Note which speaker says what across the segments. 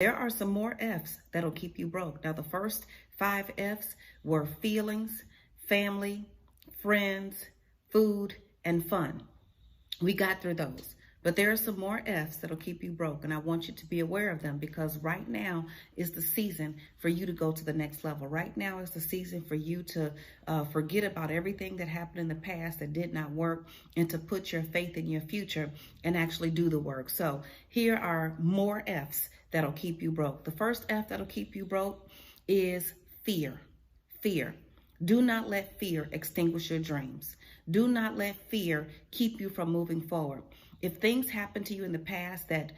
Speaker 1: There are some more F's that'll keep you broke. Now, the first 5 F's were feelings, family, friends, food, and fun. We got through those. But there are some more F's that'll keep you broke, and I want you to be aware of them because right now is the season for you to go to the next level. Right now is the season for you to forget about everything that happened in the past that did not work and to put your faith in your future and actually do the work. So here are more F's that'll keep you broke. The first F that'll keep you broke is fear. Fear. Do not let fear extinguish your dreams. Do not let fear keep you from moving forward. If things happened to you in the past that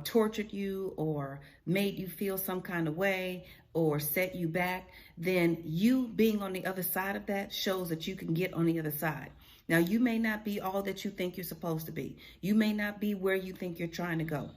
Speaker 1: tortured you or made you feel some kind of way or set you back, then you being on the other side of that shows that you can get on the other side. Now, you may not be all that you think you're supposed to be. You may not be where you think you're trying to go.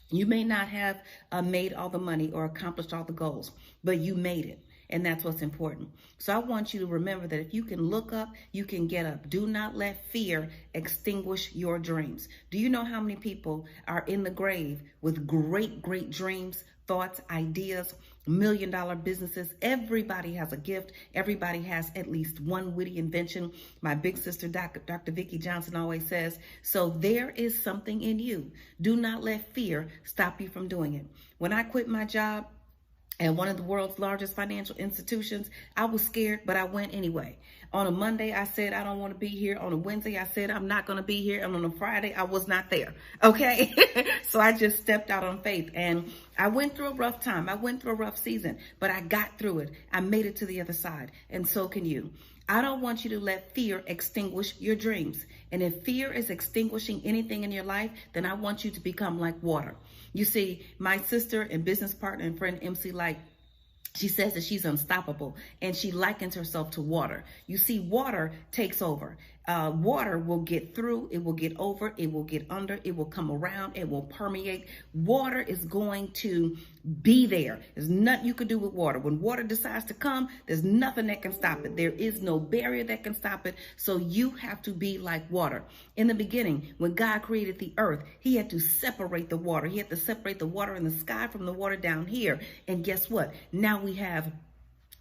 Speaker 1: You may not have made all the money or accomplished all the goals, but you made it. And that's what's important. So I want you to remember that if you can look up, you can get up. Do not let fear extinguish your dreams. Do you know how many people are in the grave with great, great dreams, thoughts, ideas, $1 million businesses? Everybody has a gift. Everybody has at least one witty invention. My big sister, Dr. Vicki Johnson, always says, so there is something in you. Do not let fear stop you from doing it. When I quit my job at one of the world's largest financial institutions, I was scared, but I went anyway. On a Monday, I said, I don't want to be here. On a Wednesday, I said, I'm not going to be here. And on a Friday, I was not there. Okay. So I just stepped out on faith and I went through a rough time. I went through a rough season, but I got through it. I made it to the other side. And so can you. I don't want you to let fear extinguish your dreams. And if fear is extinguishing anything in your life, then I want you to become like water. You see, my sister and business partner and friend, MC Light, she says that she's unstoppable and she likens herself to water. You see, water takes over. Water will get through, it will get over, it will get under, it will come around, it will permeate. Water is going to be there. There's nothing you can do with water. When water decides to come, there's nothing that can stop it. There is no barrier that can stop it. So you have to be like water. In the beginning, when God created the earth, he had to separate the water. He had to separate the water in the sky from the water down here. And guess what? Now we have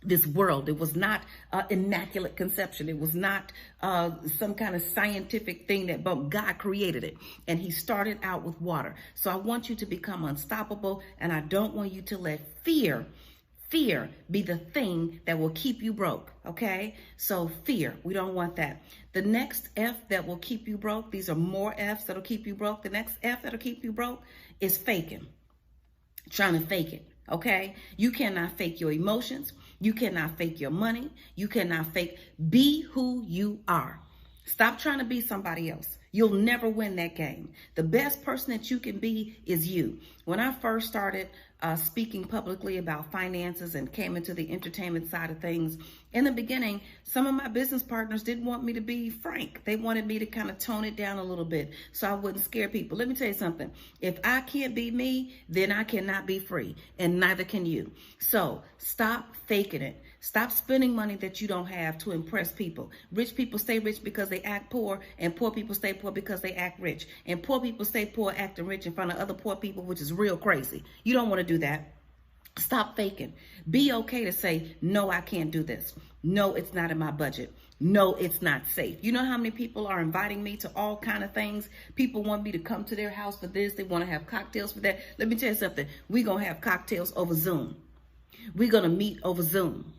Speaker 1: this world. It was not immaculate conception. It was not some kind of scientific thing that, but God created it. And he started out with water. So I want you to become unstoppable. And I don't want you to let fear be the thing that will keep you broke. Okay. So fear, we don't want that. The next F that will keep you broke. These are more F's that'll keep you broke. The next F that'll keep you broke is faking. Trying to fake it. Okay. You cannot fake your emotions. You cannot fake your money. You cannot fake. Be who you are. Stop trying to be somebody else. You'll never win that game. The best person that you can be is you. When I first started speaking publicly about finances and came into the entertainment side of things, in the beginning, some of my business partners didn't want me to be frank. They wanted me to kind of tone it down a little bit so I wouldn't scare people. Let me tell you something. If I can't be me, then I cannot be free, and neither can you. So stop faking it. Stop spending money that you don't have to impress people. Rich people stay rich because they act poor, and poor people stay poor because they act rich. And poor people stay poor acting rich in front of other poor people, which is real crazy. You don't want to do that. Stop faking. Be okay to say, no, I can't do this. No, it's not in my budget. No, it's not safe. You know how many people are inviting me to all kind of things? People want me to come to their house for this. They want to have cocktails for that. Let me tell you something. We're going to have cocktails over Zoom. We're going to meet over Zoom.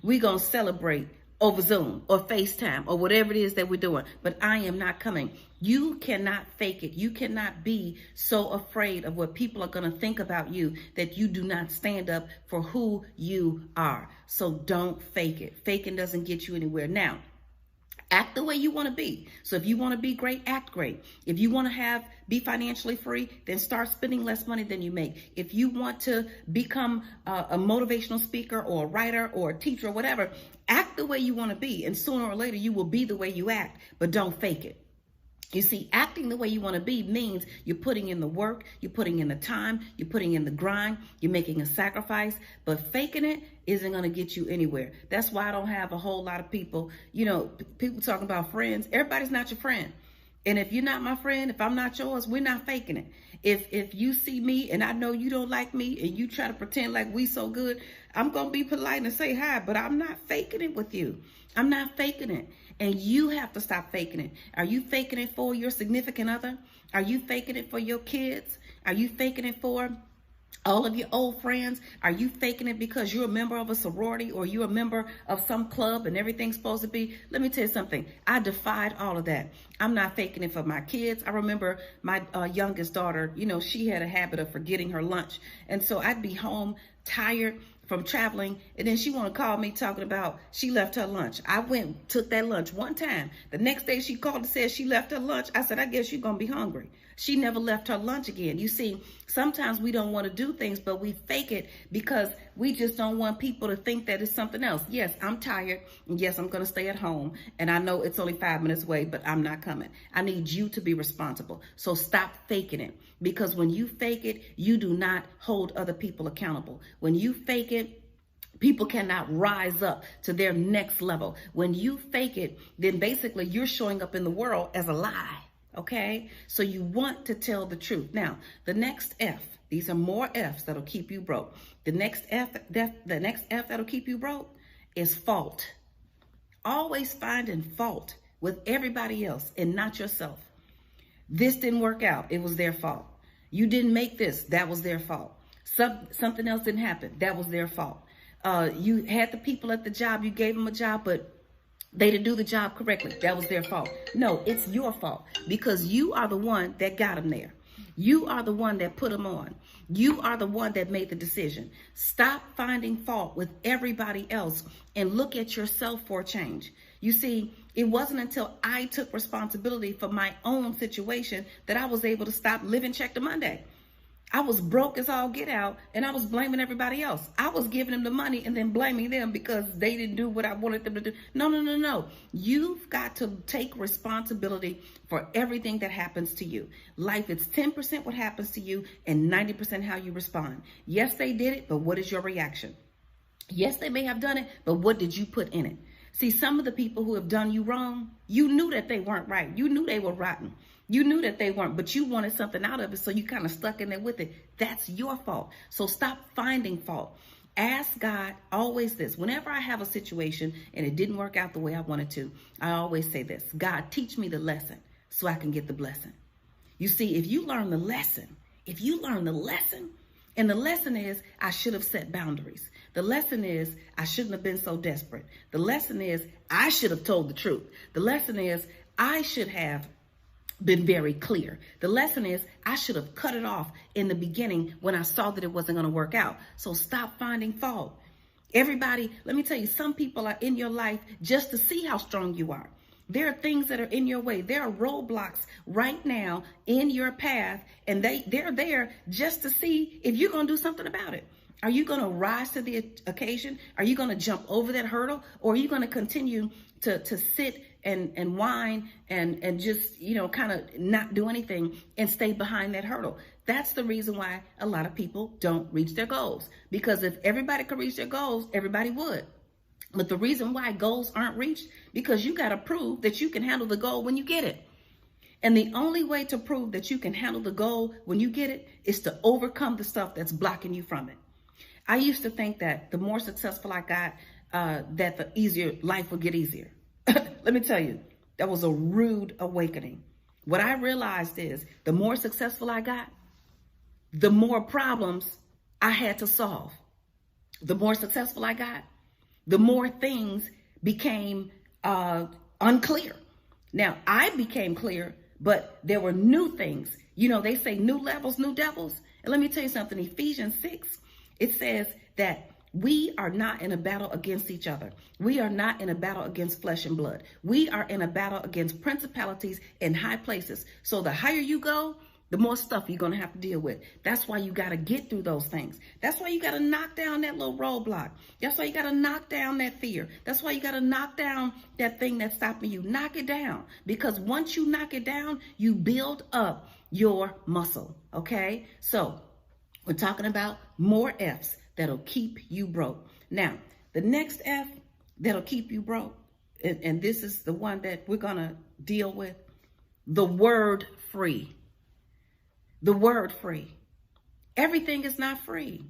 Speaker 1: We're going to celebrate over Zoom or FaceTime or whatever it is that we're doing. But I am not coming. You cannot fake it. You cannot be so afraid of what people are going to think about you that you do not stand up for who you are. So don't fake it. Faking doesn't get you anywhere. Now, act the way you want to be. So if you want to be great, act great. If you want to be financially free, then start spending less money than you make. If you want to become a motivational speaker or a writer or a teacher or whatever, act the way you want to be. And sooner or later, you will be the way you act, but don't fake it. You see, acting the way you want to be means you're putting in the work, you're putting in the time, you're putting in the grind, you're making a sacrifice, but faking it isn't going to get you anywhere. That's why I don't have a whole lot of people, people talking about friends. Everybody's not your friend. And if you're not my friend, if I'm not yours, we're not faking it. If you see me and I know you don't like me and you try to pretend like we so good, I'm going to be polite and say hi, but I'm not faking it with you. I'm not faking it. And you have to stop faking it. Are you faking it for your significant other? Are you faking it for your kids? Are you faking it for all of your old friends? Are you faking it because you're a member of a sorority or you're a member of some club and everything's supposed to be? Let me tell you something. I defied all of that. I'm not faking it for my kids. I remember my youngest daughter, you know, she had a habit of forgetting her lunch. And so I'd be home tired from traveling, and then she want to call me talking about she left her lunch. I went, took that lunch one time. The next day she called and said she left her lunch. I said, I guess you're going to be hungry. She never left her lunch again. You see, sometimes we don't want to do things, but we fake it because we just don't want people to think that it's something else. Yes, I'm tired. And yes, I'm going to stay at home. And I know it's only 5 minutes away, but I'm not coming. I need you to be responsible. So stop faking it, because when you fake it, you do not hold other people accountable. When you fake it, people cannot rise up to their next level. When you fake it, then basically you're showing up in the world as a lie. Okay, so you want to tell the truth. Now, the next F, these are more F's that'll keep you broke. The next F that'll keep you broke is fault. Always finding fault with everybody else and not yourself. This didn't work out. It was their fault. You didn't make this. That was their fault. Something else didn't happen. That was their fault. You had the people at the job. You gave them a job, but they didn't do the job correctly. That was their fault. No, it's your fault, because you are the one that got them there. You are the one that put them on. You are the one that made the decision. Stop finding fault with everybody else and look at yourself for a change. You see, it wasn't until I took responsibility for my own situation that I was able to stop living check to Monday. I was broke as all get out, and I was blaming everybody else. I was giving them the money and then blaming them because they didn't do what I wanted them to do. No. You've got to take responsibility for everything that happens to you. Life is 10% what happens to you and 90% how you respond. Yes, they did it, but what is your reaction? Yes, they may have done it, but what did you put in it? See, some of the people who have done you wrong, you knew that they weren't right. You knew they were rotten. You knew that they weren't, but you wanted something out of it, so you kind of stuck in there with it. That's your fault. So stop finding fault. Ask God always this. Whenever I have a situation and it didn't work out the way I wanted to, I always say this: God, teach me the lesson so I can get the blessing. You see, if you learn the lesson, and the lesson is I should have set boundaries. The lesson is I shouldn't have been so desperate. The lesson is I should have told the truth. The lesson is I should have been very clear. The lesson is I should have cut it off in the beginning when I saw that it wasn't going to work out. So stop finding fault. Everybody, let me tell you, some people are in your life just to see how strong you are. There are things that are in your way. There are roadblocks right now in your path, and they're there just to see if you're going to do something about it. Are you going to rise to the occasion? Are you going to jump over that hurdle? Or are you going to continue to sit and whine and just, kind of not do anything and stay behind that hurdle? That's the reason why a lot of people don't reach their goals. Because if everybody could reach their goals, everybody would. But the reason why goals aren't reached, because you got to prove that you can handle the goal when you get it. And the only way to prove that you can handle the goal when you get it is to overcome the stuff that's blocking you from it. I used to think that the more successful I got, that the easier life would get easier. Let me tell you, that was a rude awakening. What I realized is the more successful I got, the more problems I had to solve. The more successful I got, the more things became unclear. Now, I became clear, but there were new things. They say new levels, new devils. And let me tell you something. Ephesians 6, it says that we are not in a battle against each other. We are not in a battle against flesh and blood. We are in a battle against principalities in high places. So the higher you go, the more stuff you're going to have to deal with. That's why you got to get through those things. That's why you got to knock down that little roadblock. That's why you got to knock down that fear. That's why you got to knock down that thing that's stopping you. Knock it down. Because once you knock it down, you build up your muscle. Okay? So we're talking about more F's that'll keep you broke. Now, the next F that'll keep you broke, and this is the one that we're going to deal with, the word free. The word free. Everything is not free.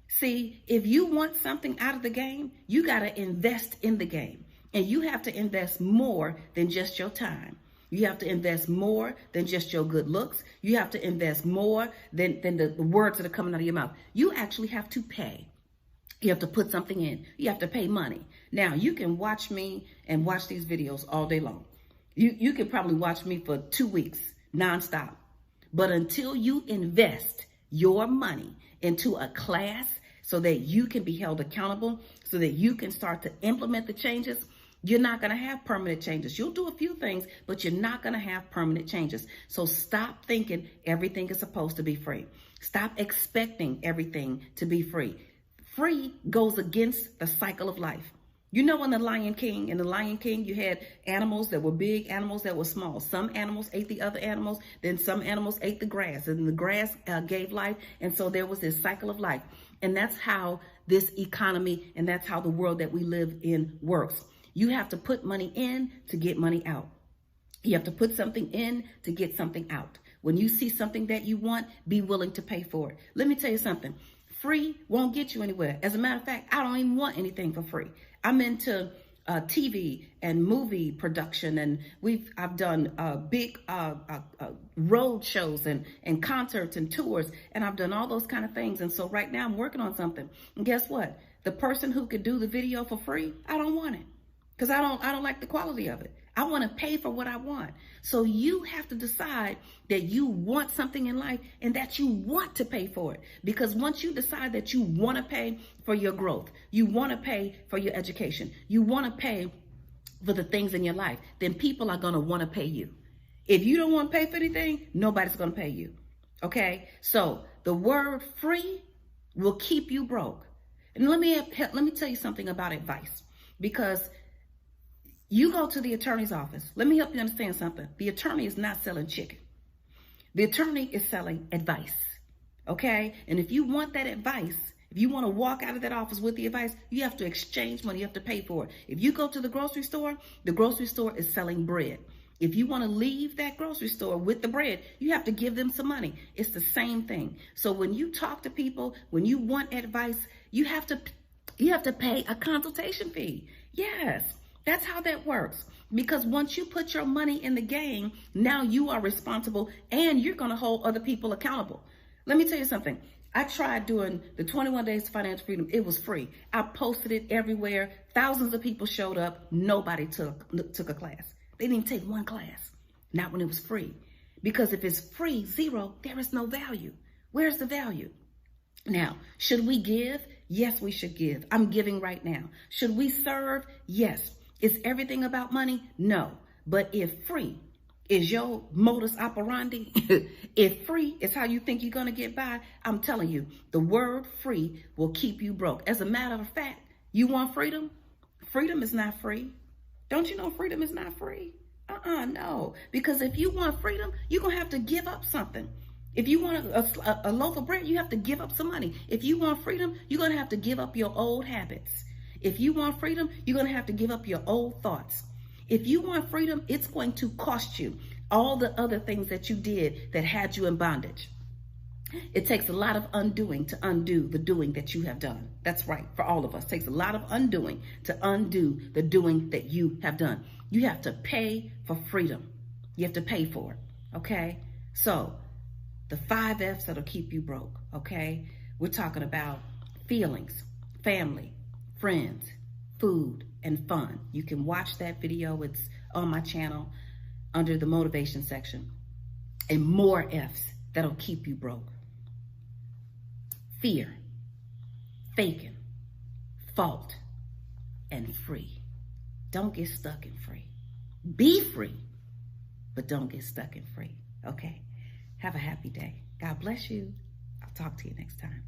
Speaker 1: See, if you want something out of the game, you got to invest in the game. And you have to invest more than just your time. You have to invest more than just your good looks. You have to invest more than the words that are coming out of your mouth. You actually have to pay. You have to put something in. You have to pay money. Now, you can watch me and watch these videos all day long. You can probably watch me for 2 weeks nonstop. But until you invest your money into a class so that you can be held accountable, so that you can start to implement the changes, you're not going to have permanent changes. You'll do a few things, but you're not going to have permanent changes. So stop thinking everything is supposed to be free. Stop expecting everything to be free. Free goes against the cycle of life. You know, in the Lion King, you had animals that were big, animals that were small. Some animals ate the other animals, then some animals ate the grass, and the grass gave life. And so there was this cycle of life. And that's how this economy and that's how the world that we live in works. You have to put money in to get money out. You have to put something in to get something out. When you see something that you want, be willing to pay for it. Let me tell you something. Free won't get you anywhere. As a matter of fact, I don't even want anything for free. I'm into TV and movie production, and I've done big road shows and concerts and tours, and I've done all those kind of things. And so right now I'm working on something. And guess what? The person who could do the video for free, I don't want it, because I don't like the quality of it. I want to pay for what I want. So you have to decide that you want something in life and that you want to pay for it. Because once you decide that you want to pay for your growth, you want to pay for your education, you want to pay for the things in your life, then people are going to want to pay you. If you don't want to pay for anything, nobody's going to pay you. Okay? So the word free will keep you broke. And let me tell you something about advice, because you go to the attorney's office. Let me help you understand something. The attorney is not selling chicken. The attorney is selling advice. Okay? And if you want that advice, if you want to walk out of that office with the advice, you have to exchange money. You have to pay for it. If you go to the grocery store is selling bread. If you want to leave that grocery store with the bread, you have to give them some money. It's the same thing. So when you talk to people, when you want advice, you have to pay a consultation fee. Yes. That's how that works. Because once you put your money in the game, now you are responsible and you're going to hold other people accountable. Let me tell you something. I tried doing the 21 Days to Financial Freedom. It was free. I posted it everywhere. Thousands of people showed up. Nobody took a class. They didn't take one class. Not when it was free. Because if it's free, zero, there is no value. Where's the value? Now, should we give? Yes, we should give. I'm giving right now. Should we serve? Yes. Is everything about money? No. But if free is your modus operandi, if free is how you think you're going to get by, I'm telling you, the word free will keep you broke. As a matter of fact, you want freedom? Freedom is not free. Don't you know freedom is not free? No. Because if you want freedom, you're going to have to give up something. If you want a loaf of bread, you have to give up some money. If you want freedom, you're going to have to give up your old habits. If you want freedom, you're going to have to give up your old thoughts. If you want freedom, it's going to cost you all the other things that you did that had you in bondage. It takes a lot of undoing to undo the doing that you have done. That's right, for all of us. It takes a lot of undoing to undo the doing that you have done. You have to pay for freedom. You have to pay for it, okay? So the 5 F's that'll keep you broke, okay? We're talking about feelings, family, friends, food, and fun. You can watch that video. It's on my channel under the motivation section. And more F's that'll keep you broke. Fear, faking, fault, and free. Don't get stuck in free. Be free, but don't get stuck in free. Okay? Have a happy day. God bless you. I'll talk to you next time.